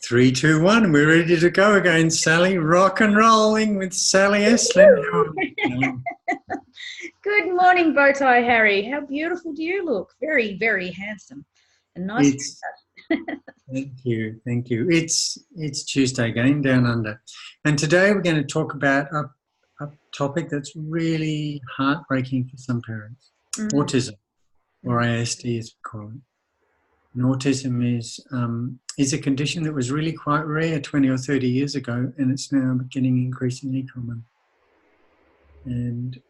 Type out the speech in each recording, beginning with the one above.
Three, two, one. We're ready to go again, Sally. Rock and rolling with Sally Estlin. How are you? Good morning, Bowtie Harry. How beautiful do you look? Very, very handsome and nice. Thank you, thank you. It's Tuesday again, down under, and today we're going to talk about a topic that's really heartbreaking for some parents: autism, or ASD, as we call it. And autism is a condition that was really quite rare 20 or 30 years ago, and it's now getting increasingly common. And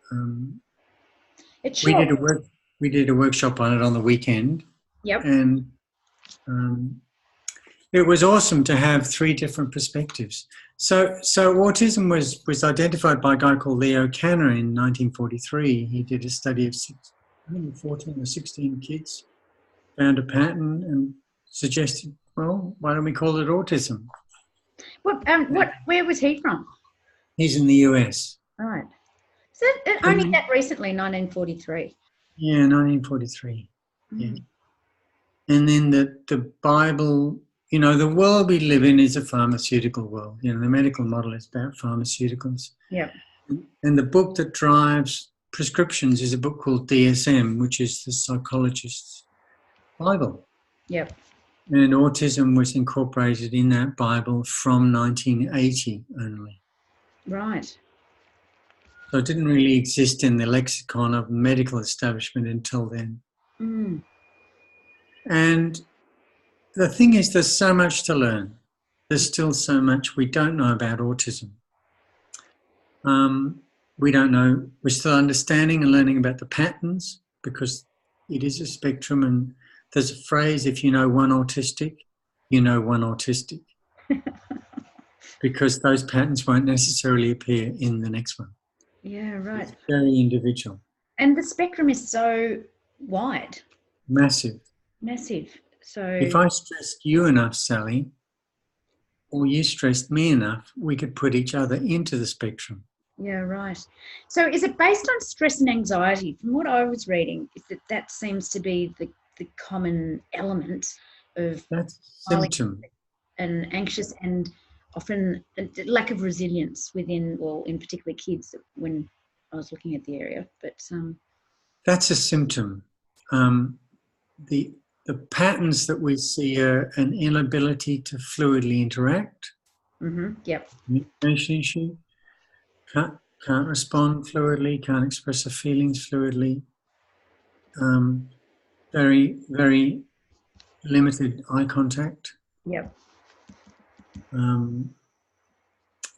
we did a workshop on it on the weekend. Yep. And it was awesome to have three different perspectives. So autism was identified by a guy called Leo Kanner in 1943. He did a study of 14 or 16 kids, found a pattern and suggested, well, why don't we call it autism? Where was he from? He's in the US. Right. So only that recently, 1943. Yeah, 1943. Yeah. And then the Bible, you know, the world we live in is a pharmaceutical world. You know, the medical model is about pharmaceuticals. Yeah. And the book that drives prescriptions is a book called DSM, which is the psychologist's Bible. Yep. And autism was incorporated in that Bible from 1980 only. Right. So it didn't really exist in the lexicon of medical establishment until then. And the thing is, there's so much to learn. There's still so much we don't know about autism. We don't know. We're still understanding and learning about the patterns because it is a spectrum, and there's a phrase, if you know one autistic, you know one autistic. Because those patterns won't necessarily appear in the next one. Yeah, right. It's very individual. And the spectrum is so wide. Massive. So if I stressed you enough, Sally, or you stressed me enough, we could put each other into the spectrum. Yeah, right. So is it based on stress and anxiety? From what I was reading, is that seems to be the common element of that's a symptom. And anxious and often a lack of resilience within, well, in particular kids when I was looking at the area. But that's a symptom. The patterns that we see are an inability to fluidly interact. Yep. Communication issue. Can't respond fluidly. Can't express their feelings fluidly. Very, very limited eye contact. Yep.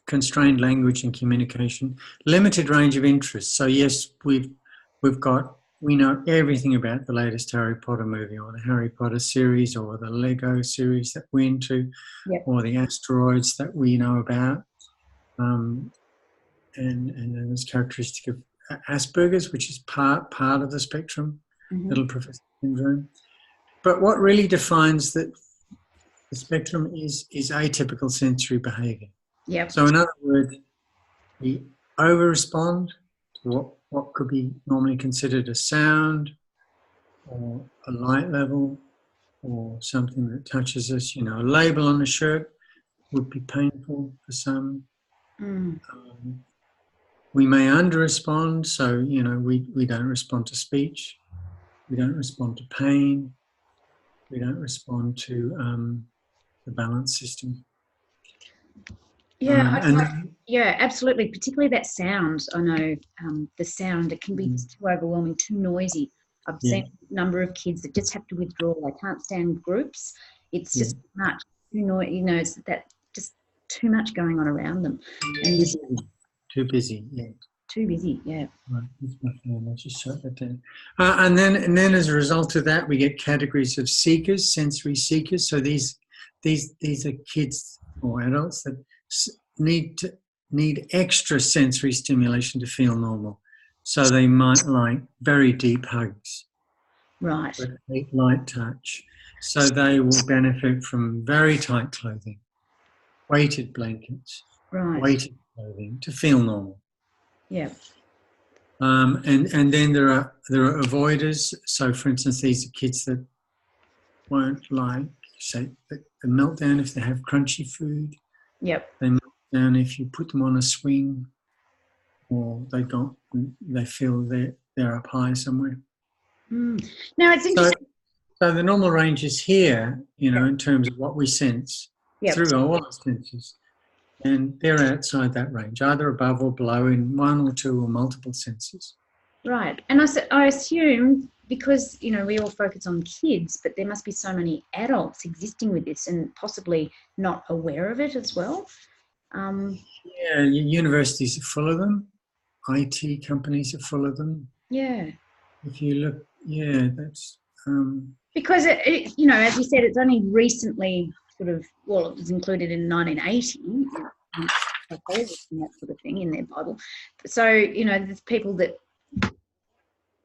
Constrained language and communication. Limited range of interests. So yes, we know everything about the latest Harry Potter movie or the Harry Potter series or the Lego series that we're into, or the asteroids that we know about. And then there's characteristic of Asperger's, which is part of the spectrum, little professor syndrome. But what really defines the spectrum is atypical sensory behaviour. Yep. So in other words, we over-respond to what could be normally considered a sound or a light level or something that touches us. You know, a label on a shirt would be painful for some. We may under-respond, so, you know, we don't respond to speech. We don't respond to pain. We don't respond to the balance system. Yeah, absolutely. Particularly that sound. I know the sound, it can be too overwhelming, too noisy. I've seen a number of kids that just have to withdraw. They can't stand groups. It's just much too noisy. You know, it's that just too much going on around them. And too busy. Yeah. Too busy. Yeah. Right. That's my phone. I'll just shut that down. And then as a result of that, we get categories of seekers, sensory seekers. So these are kids or adults that need extra sensory stimulation to feel normal. So they might like very deep hugs. Right. Light touch. So they will benefit from very tight clothing, weighted blankets, weighted clothing to feel normal. Yeah. And then there are avoiders. So, for instance, these are kids that won't like say the meltdown if they have crunchy food. Yep. They melt down if you put them on a swing, or they feel they're up high somewhere. Now it's interesting. So the normal range is here, Yep. in terms of what we sense through our senses. And they're outside that range, either above or below in one or two or multiple senses. Right. And I assume because, we all focus on kids, but there must be so many adults existing with this and possibly not aware of it as well. Yeah, universities are full of them. IT companies are full of them. Yeah. If you look, that's... because, as you said, it's only recently it was included in 1980, and that sort of thing in their Bible. So, there's people that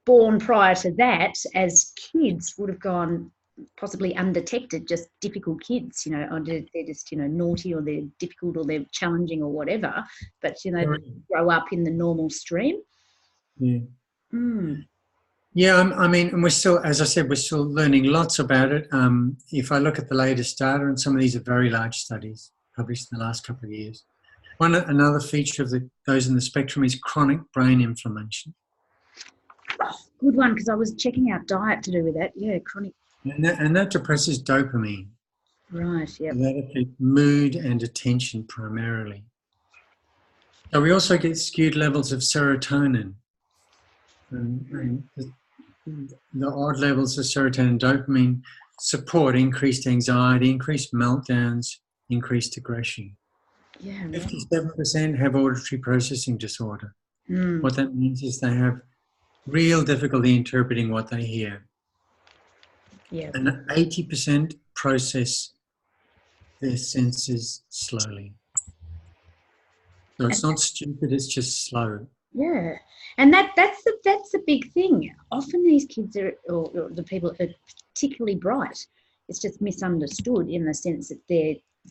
born prior to that as kids would have gone possibly undetected, just difficult kids, or they're just, naughty, or they're difficult, or they're challenging, or whatever, but, they grow up in the normal stream. Yeah. Yeah, and we're still, as I said, we're still learning lots about it. If I look at the latest data, and some of these are very large studies published in the last couple of years, another feature of those in the spectrum is chronic brain inflammation. Oh, good one, because I was checking out diet to do with that. Yeah, chronic. And that depresses dopamine. Right, yeah. That affects mood and attention primarily. So we also get skewed levels of serotonin. And the odd levels of serotonin and dopamine support increased anxiety, increased meltdowns, increased aggression. Yeah, right. 57% have auditory processing disorder. What that means is they have real difficulty interpreting what they hear. Yeah. And 80% process their senses slowly. So it's not stupid, it's just slow. Yeah, and that's the big thing. Often these kids or the people are particularly bright. It's just misunderstood in the sense that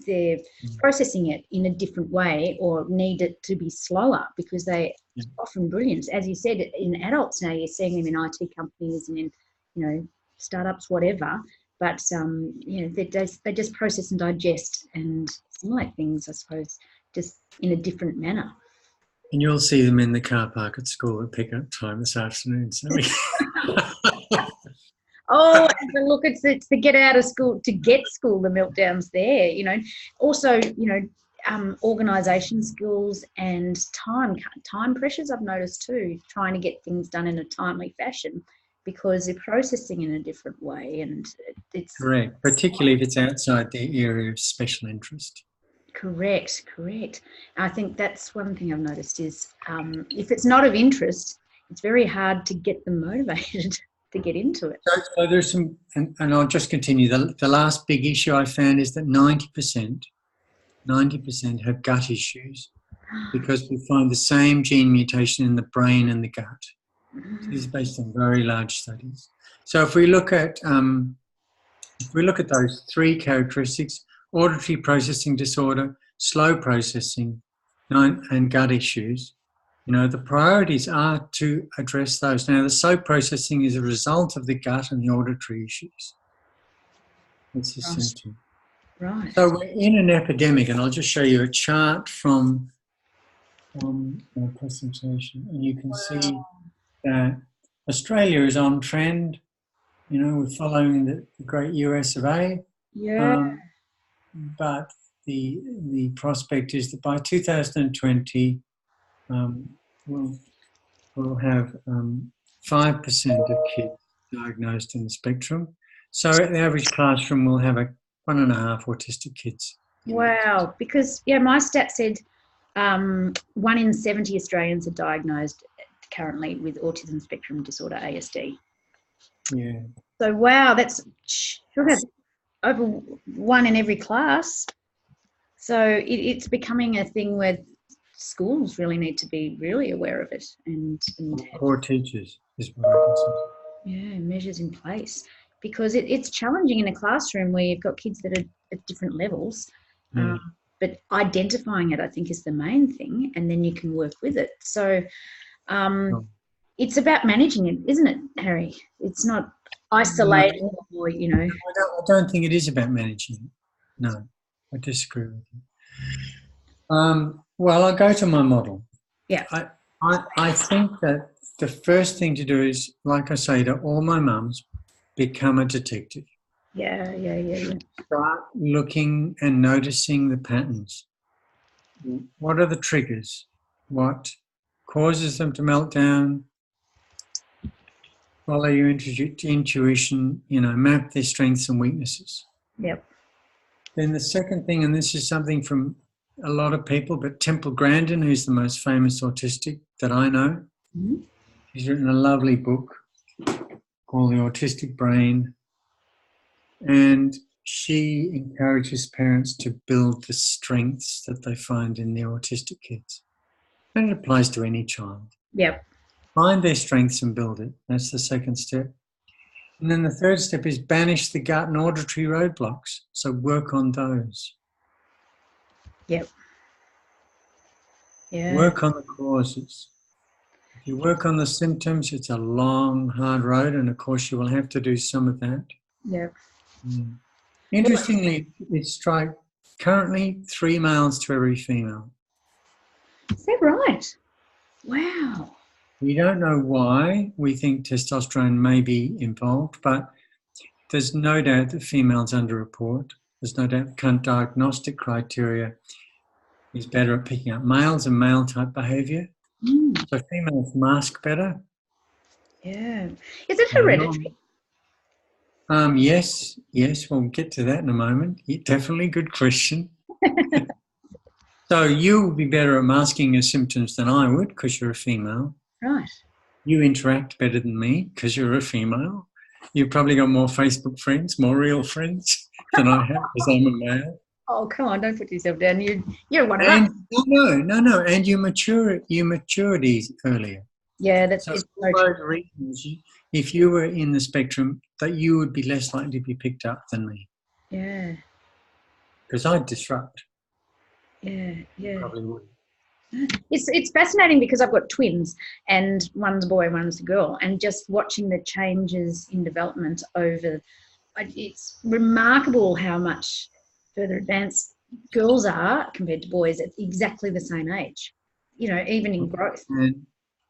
they're processing it in a different way, or need it to be slower, because they often brilliant. As you said, in adults now, you're seeing them in IT companies and in startups, whatever. But they just process and digest and assimilate things, I suppose, just in a different manner. And you'll see them in the car park at school at pick-up time this afternoon. So oh, look, it's the get out of school to get school, the meltdowns there, Also, organisation skills and time pressures I've noticed too, trying to get things done in a timely fashion, because they're processing in a different way, and it's... Correct, particularly if it's outside their area of special interest. Correct. I think that's one thing I've noticed is if it's not of interest, it's very hard to get them motivated to get into it. So there's some, and I'll just continue. The last big issue I found is that 90% have gut issues, because we find the same gene mutation in the brain and the gut. This is based on very large studies. So if we look at those three characteristics: auditory processing disorder, slow processing, and gut issues, the priorities are to address those. Now, the slow processing is a result of the gut and the auditory issues. That's a symptom. Right. So we're in an epidemic, and I'll just show you a chart from my presentation, and you can see that Australia is on trend. We're following the great US of A. Yeah. But the prospect is that by 2020, we'll have 5% of kids diagnosed in the spectrum. So the average classroom will have 1.5 autistic kids. Wow, because my stat said 1 in 70 Australians are diagnosed currently with autism spectrum disorder, ASD. Yeah. So wow, that's over 1 in every class. So it's becoming a thing where schools really need to be really aware of it and core teachers is what I can say. Yeah, measures in place, because it's challenging in a classroom where you've got kids that are at different levels. But identifying it, I think, is the main thing, and then you can work with it. So it's about managing it, isn't it, Harry? It's not isolating or, I don't think it is about managing it. No, I disagree with you. Well, I'll go to my model. Yeah. I think that the first thing to do is, like I say to all my mums, become a detective. Yeah. Start looking and noticing the patterns. What are the triggers? What causes them to melt down? Follow your intuition, map their strengths and weaknesses. Yep. Then the second thing, and this is something from a lot of people, but Temple Grandin, who's the most famous autistic that I know, he's written a lovely book called The Autistic Brain, and she encourages parents to build the strengths that they find in their autistic kids. And it applies to any child. Yep. Find their strengths and build it. That's the second step. And then the third step is banish the gut and auditory roadblocks. So work on those. Yep. Yeah. Work on the causes. If you work on the symptoms, it's a long, hard road, and of course you will have to do some of that. Yep. Interestingly, it's currently 3 males to every female. Is that right? Wow. We don't know why. We think testosterone may be involved, but there's no doubt that females underreport. There's no doubt current diagnostic criteria is better at picking up males and male-type behaviour. So females mask better. Yeah. Is it hereditary? Yes, we'll get to that in a moment. Definitely, good question. So you'll be better at masking your symptoms than I would because you're a female. Right. You interact better than me because you're a female. You've probably got more Facebook friends, more real friends than I have because I'm a male. Oh, come on, don't put yourself down. You're one of us. No. And you matured earlier. Yeah, that's so for those reasons, if you were in the spectrum, that you would be less likely to be picked up than me. Yeah. Because I'd disrupt. Yeah. You probably would. It's fascinating because I've got twins, and one's a boy, one's a girl, and just watching the changes in development it's remarkable how much further advanced girls are compared to boys at exactly the same age, even in growth.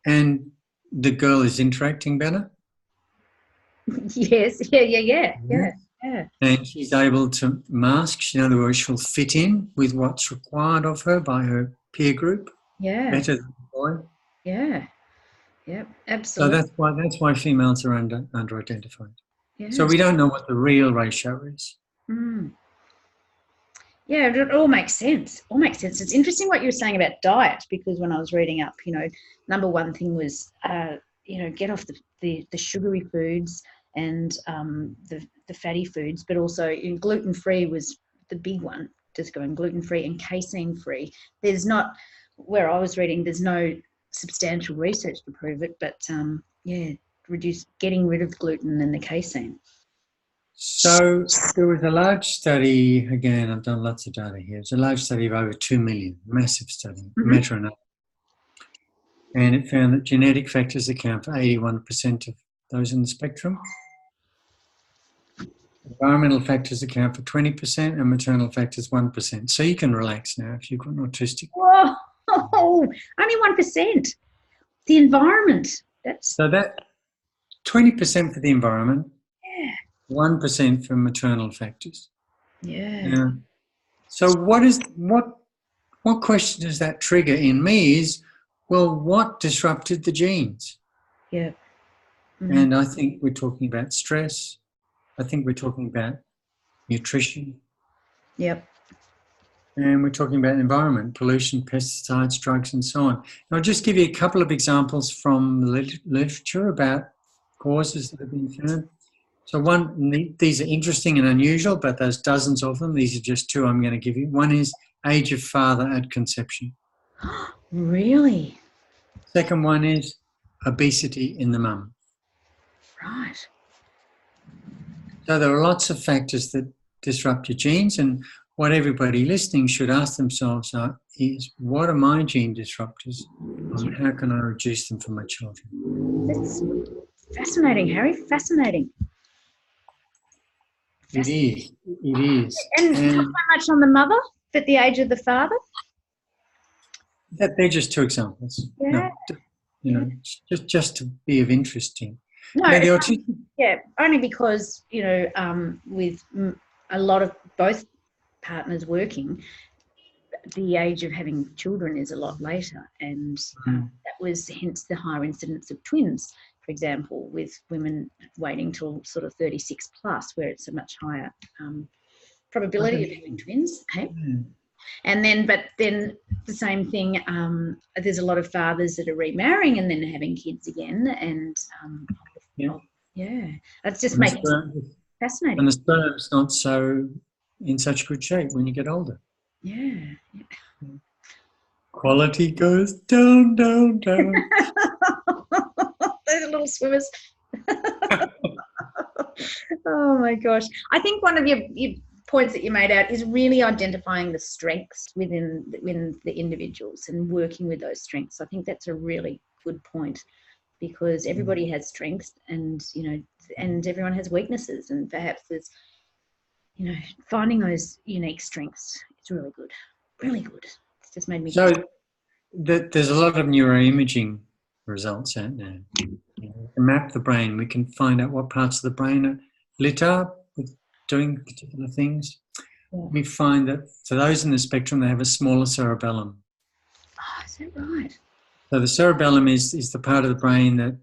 And the girl is interacting better? Yes, yeah. And she's able to mask. In other words, she'll fit in with what's required of her by her peer group. Yeah. Better than the boy. Yeah. Yep, absolutely. So that's why females are under-identified. Yeah. So we don't know what the real ratio is. Yeah, it all makes sense. It's interesting what you were saying about diet, because when I was reading up, number one thing was, get off the sugary foods and the fatty foods, but also gluten-free was the big one, just going gluten-free and casein-free. There's not, where I was reading, there's no substantial research to prove it, but getting rid of gluten and the casein. So there was a large study, again, I've done lots of data here. It's a large study of over 2 million, massive study, meta-analysis. And it found that genetic factors account for 81% of those in the spectrum. Environmental factors account for 20% and maternal factors 1%. So you can relax now if you've got an autistic. Whoa, only 1%. The environment. So that 20% for the environment. 1% for maternal factors. Yeah. So what question does that trigger in me is, well, what disrupted the genes? Yeah. And I think we're talking about stress. I think we're talking about nutrition. Yep. And we're talking about environment, pollution, pesticides, drugs, and so on. And I'll just give you a couple of examples from the literature about causes that have been found. So these are interesting and unusual, but there's dozens of them. These are just two I'm going to give you. One is age of father at conception. Really? Second one is obesity in the mum. Right. So there are lots of factors that disrupt your genes, and what everybody listening should ask themselves is, what are my gene disruptors and how can I reduce them for my children? That's fascinating, Harry. Fascinating. It is. It is. And not so much on the mother, but the age of the father. That they're just two examples. Yeah. No, you know, just to be of interest in. No, Now, the autism. yeah, only because, you know, with a lot of both partners working, the age of having children is a lot later, and that was hence the higher incidence of twins, for example, with women waiting till sort of 36 plus, where it's a much higher probability of having twins. Hey? And then, but then the same thing, there's a lot of fathers that are remarrying and then having kids again, and that's just making it fascinating. And the sperm's not so in such good shape when you get older. Yeah. Quality goes down, down, down. Those little swimmers. Oh my gosh. I think one of your points that you made out is really identifying the strengths within the individuals and working with those strengths. I think that's a really good point, because everybody has strengths, and, you know, and everyone has weaknesses, and perhaps there's, you know, finding those unique strengths is really good. Really good. It's just made me there's a lot of neuroimaging results out there. We can map the brain. We can find out what parts of the brain are lit up with doing particular things. Yeah. We find that for those in the spectrum, they have a smaller cerebellum. Oh, is that right? So the cerebellum is the part of the brain, that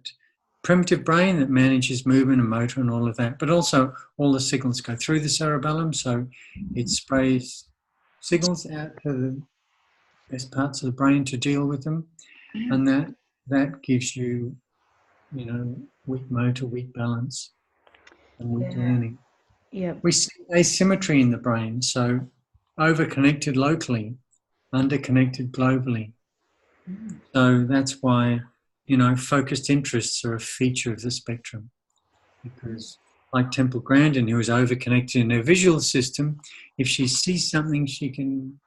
primitive brain that manages movement and motor and all of that, but also all the signals go through the cerebellum, so it sprays signals out to the best parts of the brain to deal with them, and that gives you, you know, weak motor, weak balance, and weak learning. Yeah. We see asymmetry in the brain, so over-connected locally, under-connected globally. So that's why, you know, focused interests are a feature of the spectrum, because like Temple Grandin, who is over-connected in her visual system, if she sees something, she can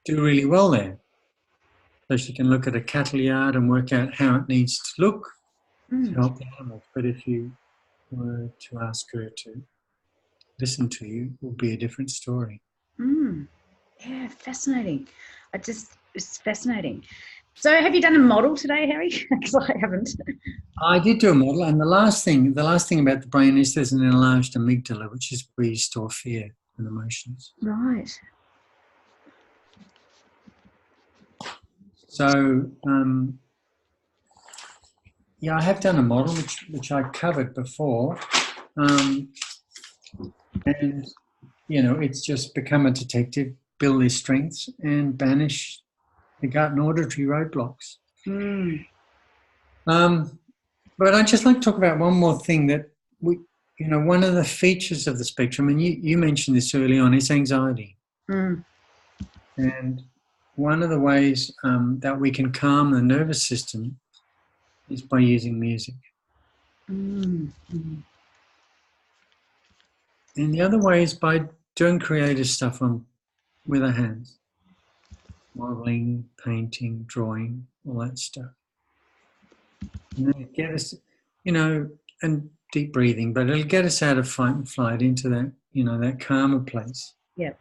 do really well there. So she can look at a cattle yard and work out how it needs to look to help the animals. But if you were to ask her to listen to you, it will be a different story. Yeah, fascinating. It's fascinating. So have you done a model today, Harry? Because I haven't. I did do a model, and the last thing about the brain is there's an enlarged amygdala, which is where you store fear and emotions. Right. So, I have done a model which I covered before, and, you know, it's just become a detective, build their strengths, and banish the gut and auditory roadblocks. But I'd just like to talk about one more thing that one of the features of the spectrum, and you mentioned this early on, is anxiety. And one of the ways that we can calm the nervous system is by using music. And the other way is by doing creative stuff with our hands. Modelling, painting, drawing, all that stuff. And then it get us, you know, and deep breathing, but it'll get us out of fight and flight into that, you know, that calmer place. Yeah.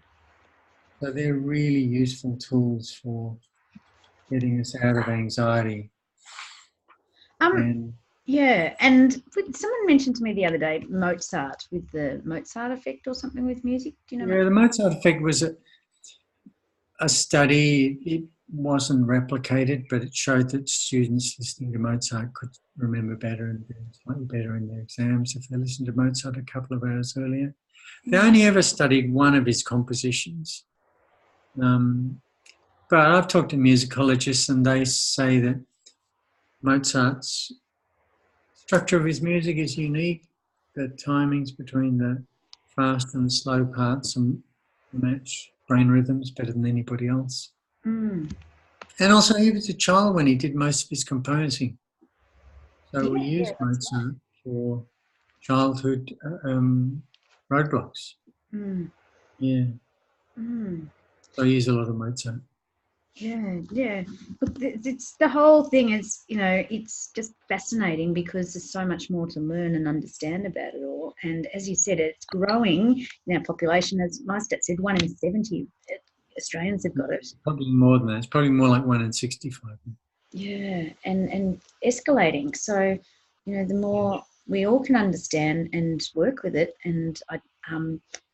So they're really useful tools for getting us out of anxiety. And someone mentioned to me the other day Mozart, with the Mozart effect or something with music. Do you know? Yeah, the Mozart effect was a study. It wasn't replicated, but it showed that students listening to Mozart could remember better and do slightly better in their exams if they listened to Mozart a couple of hours earlier. They only ever studied one of his compositions. But I've talked to musicologists, and they say that Mozart's structure of his music is unique. The timings between the fast and the slow parts match brain rhythms better than anybody else. And also, he was a child when he did most of his composing. So we use Mozart for childhood roadblocks. So I use a lot of Mozart. Yeah. But it's the whole thing is, it's just fascinating because there's so much more to learn and understand about it all. And as you said, it's growing in our population. As my stat said, 1 in 70 Australians have got it. Probably more than that. It's probably more like 1 in 65. Yeah, and escalating. So, the more we all can understand and work with it, and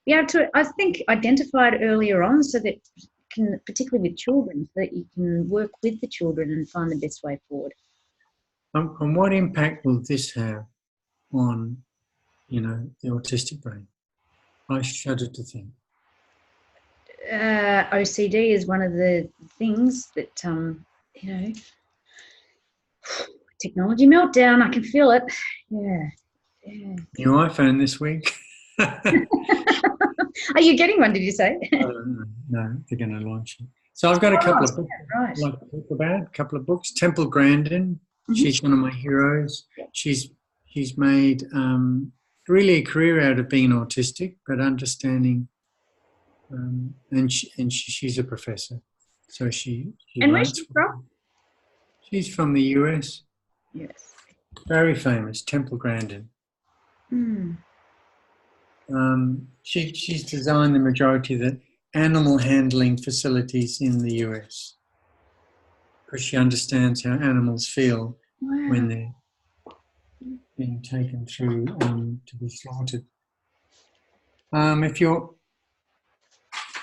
be able to, I think, identify it earlier on, so that can, particularly with children, so that you can work with the children and find the best way forward. And what impact will this have on, the autistic brain? I shudder to think. OCD is one of the things that, technology meltdown. I can feel it. Yeah. New iPhone this week. Are you getting one, did you say? I don't know. No, they're going to launch it. So I've got a couple of books I'd like to talk about. A couple of books. Temple Grandin. Mm-hmm. She's one of my heroes. She's made really a career out of being autistic, but understanding. And she's a professor. So she and where's she from? She's from the US. Yes. Very famous, Temple Grandin. She's designed the majority of the animal handling facilities in the US because she understands how animals feel when they're being taken through to be slaughtered.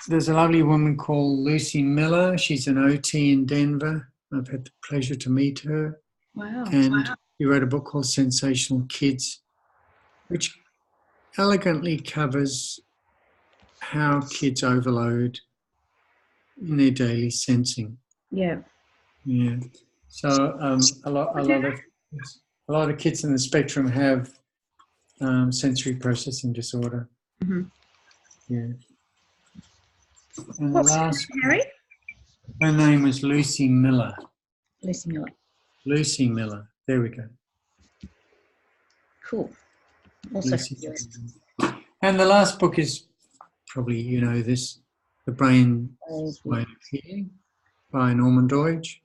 There's a lovely woman called Lucy Miller. She's an OT in Denver. I've had the pleasure to meet her. Wow. And she wrote a book called Sensational Kids, which elegantly covers how kids overload in their daily sensing. Yeah. So a lot of kids in the spectrum have sensory processing disorder. Mm-hmm. Yeah. And what's her name, Harry? Her name was Lucy Miller. Lucy Miller. There we go. Cool. Also, and the last book is probably this, The Brain's Way of Healing, by Norman Doidge,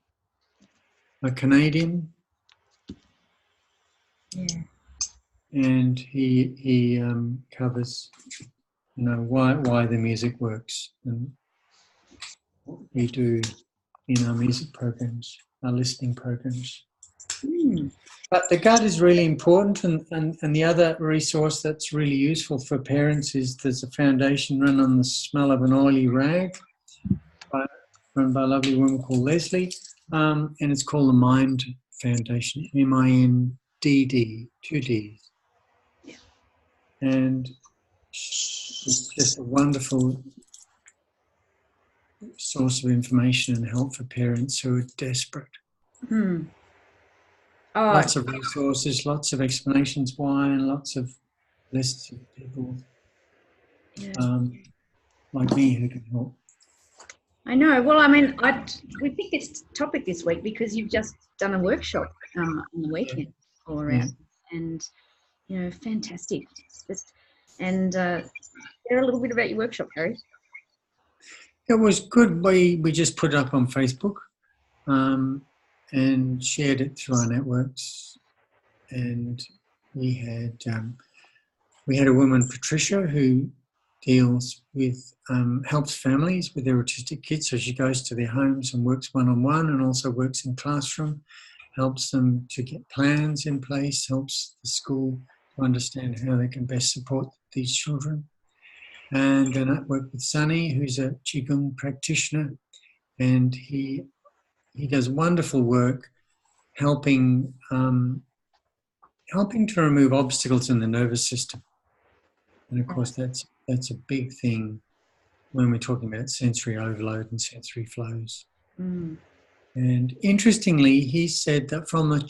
a Canadian. Yeah. And he covers why the music works and what we do in our music programs, our listening programs. But the gut is really important, and the other resource that's really useful for parents is there's a foundation run on the smell of an oily rag run by a lovely woman called Leslie, and it's called the Mind Foundation, MINDD, 2 Ds. Yeah. And it's just a wonderful source of information and help for parents who are desperate. Lots of resources, lots of explanations why, and lots of lists of people like me who can help. I know. Well, we picked this topic this week because you've just done a workshop on the weekend all around, and fantastic. And share a little bit about your workshop, Harry. It was good. We just put it up on Facebook and shared it through our networks. And we had a woman, Patricia, who deals with helps families with their autistic kids. So she goes to their homes and works one-on-one, and also works in classroom, helps them to get plans in place, helps the school to understand how they can best support these children. And then I work with Sunny, who's a Qigong practitioner, and he does wonderful work helping to remove obstacles in the nervous system. And of course, that's a big thing when we're talking about sensory overload and sensory flows. And interestingly, he said that from the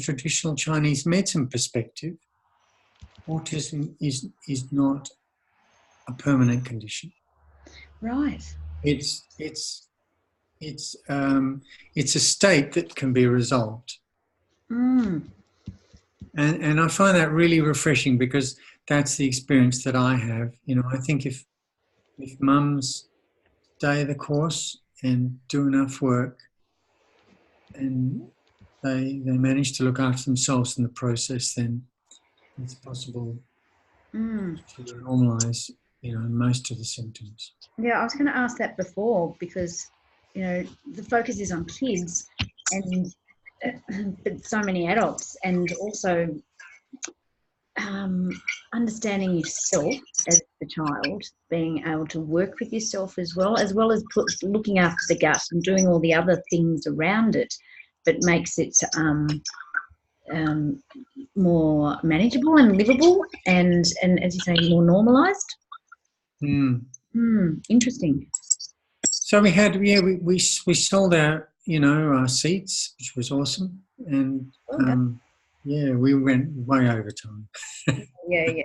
traditional Chinese medicine perspective, autism is not a permanent condition. Right. It's a state that can be resolved. And I find that really refreshing, because that's the experience that I have. I think if mums stay the course and do enough work, and they manage to look after themselves in the process, then it's possible to normalise, most of the symptoms. Yeah, I was going to ask that before because, the focus is on kids and but so many adults, and also understanding yourself as the child, being able to work with yourself as well as looking after the gut and doing all the other things around it, but makes it more manageable and livable and as you say, more normalised. Interesting. So we had, we sold out, our seats, which was awesome, and we went way over time. Yeah.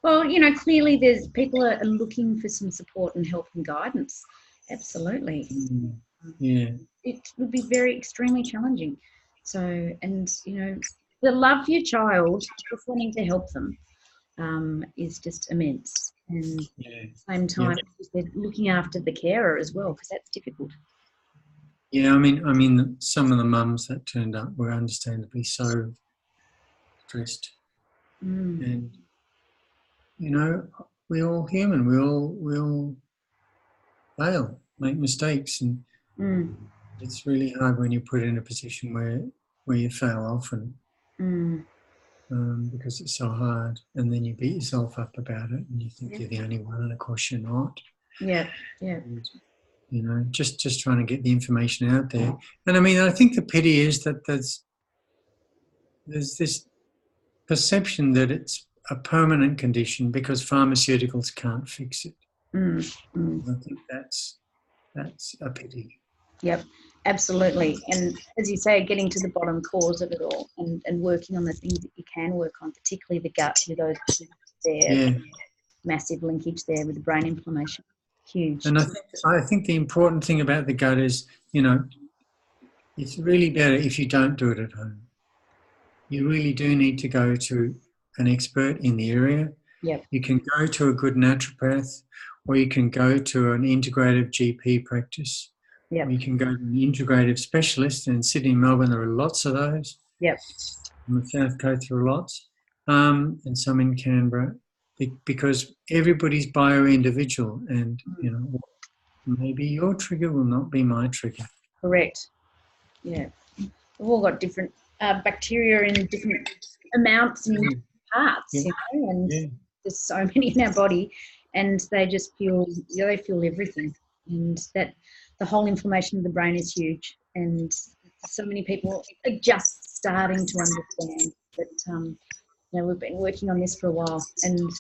Well, clearly there's people are looking for some support and help and guidance. Absolutely. Yeah. It would be extremely challenging. So, and the love for your child, just wanting to help them, is just immense. And at the same time, looking after the carer as well, because that's difficult. Yeah, I mean, some of the mums that turned up were understandably so stressed, and we're all human. We all fail, make mistakes, and it's really hard when you're put in a position where you fail often, because it's so hard, and then you beat yourself up about it, and you think you're the only one, and of course you're not. Yeah. And, just trying to get the information out there. And I mean, I think the pity is that there's this perception that it's a permanent condition because pharmaceuticals can't fix it. I think that's a pity. Yep, absolutely. And as you say, getting to the bottom cause of it all and working on the things that you can work on, particularly the gut with those there, massive linkage there with the brain inflammation. Huge. And I think the important thing about the gut is, it's really better if you don't do it at home. You really do need to go to an expert in the area. Yep. You can go to a good naturopath, or you can go to an integrative GP practice. Yep. Or you can go to an integrative specialist. And in Sydney and Melbourne, there are lots of those. Yep. On the South Coast, there are lots, and some in Canberra, because everybody's bio-individual, and maybe your trigger will not be my trigger. Correct. Yeah, we've all got different bacteria in different amounts and different parts, and there's so many in our body, and they just feel everything, and that the whole inflammation of the brain is huge, and so many people are just starting to understand that. We've been working on this for a while, and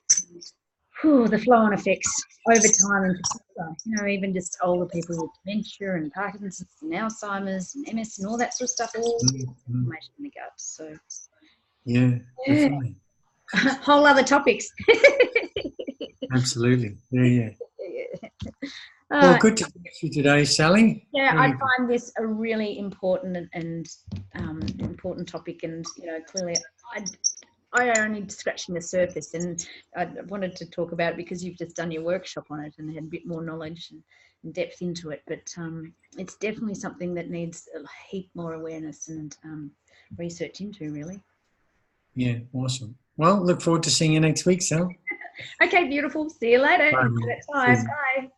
the flow-on effects over time, in particular, even just older people with dementia and Parkinson's and Alzheimer's and MS and all that sort of stuff, all inflammation in the gut. So, definitely. Whole other topics. Absolutely. Yeah. Well, good to meet you today, Sally. Yeah, I find this a really important and important topic, and clearly I only scratching the surface, and I wanted to talk about it because you've just done your workshop on it and had a bit more knowledge and depth into it. But it's definitely something that needs a heap more awareness and research into, really. Yeah, awesome. Well, look forward to seeing you next week, Sal. Okay, beautiful. See you later. Bye. Bye.